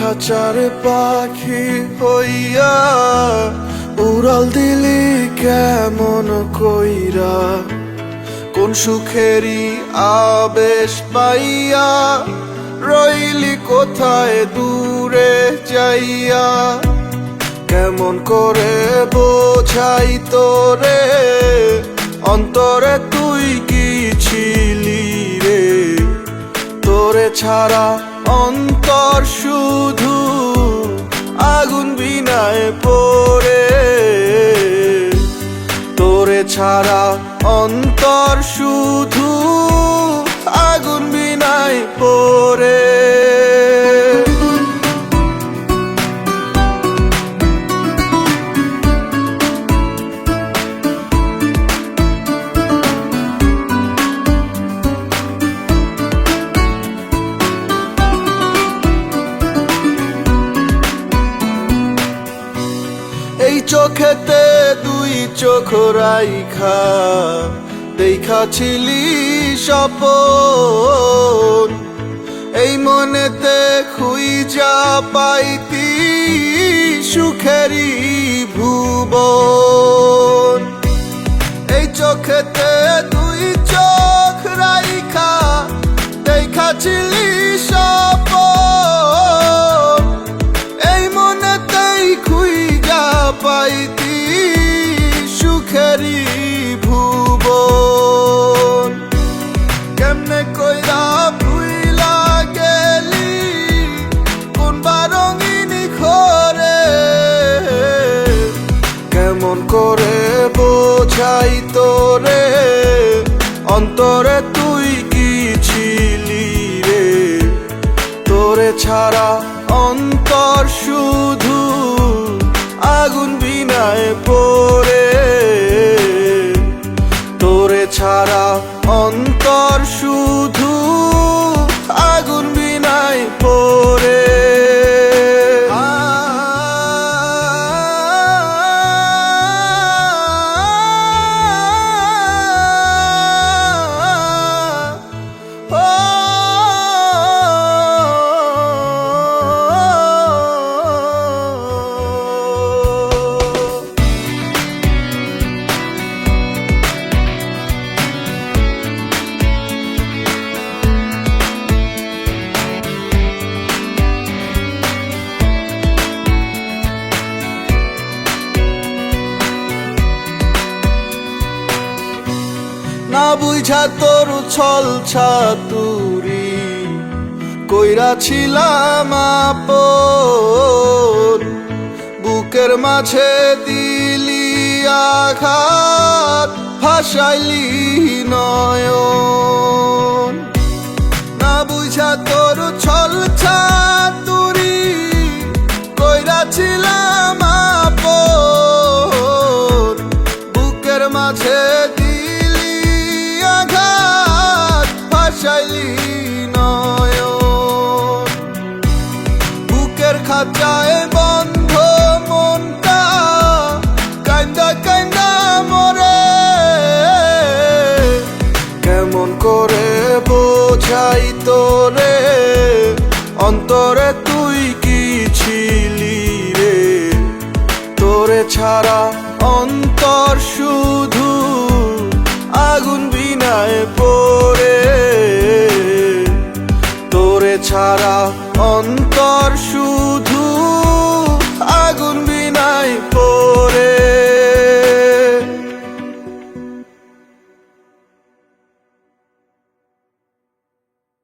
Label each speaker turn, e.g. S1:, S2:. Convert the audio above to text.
S1: খাঁচার পাখি হইয়া উড়াল দিলি কেমন কইরা, কোন সুখেরই আবেশ পাইয়া রইলি কোথায় দূরে যাইয়া। কেমন করে বোঝাই তোরে অন্তরে তুই কি ছিলি রে, তোরে ছাড়া অন্তর শুধু আগুন বিনায় পড়ে, তোরে ছাড়া অন্তর শুধু আগুন বিনায় পড়ে। এই চোখেতে দুই চোখ রাইখা দেখাছিলি স্বপন, এই মনেতে খুঁজা পাইতি সুখেরই ভুবন। এই চোখেতে দুই চোখ রাইখা দেখাছিলি স্বপন, এই মনেতেই খুঁজা পাইতি সুখেরই ভুবন। কেমনে কইরা ভুইলা গেলি কোন রঙিন ঘরে, কেমন করে বোঝাই তোরে অন্তরে তুই কি ছিলি রে, তোরে ছাড়া অন্তর শুধু আগুন বিনায় পড়ে, তোরে ছাড়া অন্তর শুধু আগুন বিনায় পড়ে। না বুঝা তোর ছল ছাতুরি কইরা ছিলাম আপন, বুকের মাঝে দিলি আঘাত ভাসাইলি নয়ন। না বুঝা তোর ছল ছাতুরি কইরা ছিলাম আপন, বুকের মাঝে ভাসাইলি নয়ন। বুকের খাঁচায় বন্ধ মনটা কান্দা কান্দা মরে, কেমন করে বোঝাই তোরে অন্তরে তুই কি ছিলি রে, তোরে ছাড়া অন্তর শুধু আগুন বিনায় পড়ে, তোরে ছাড়া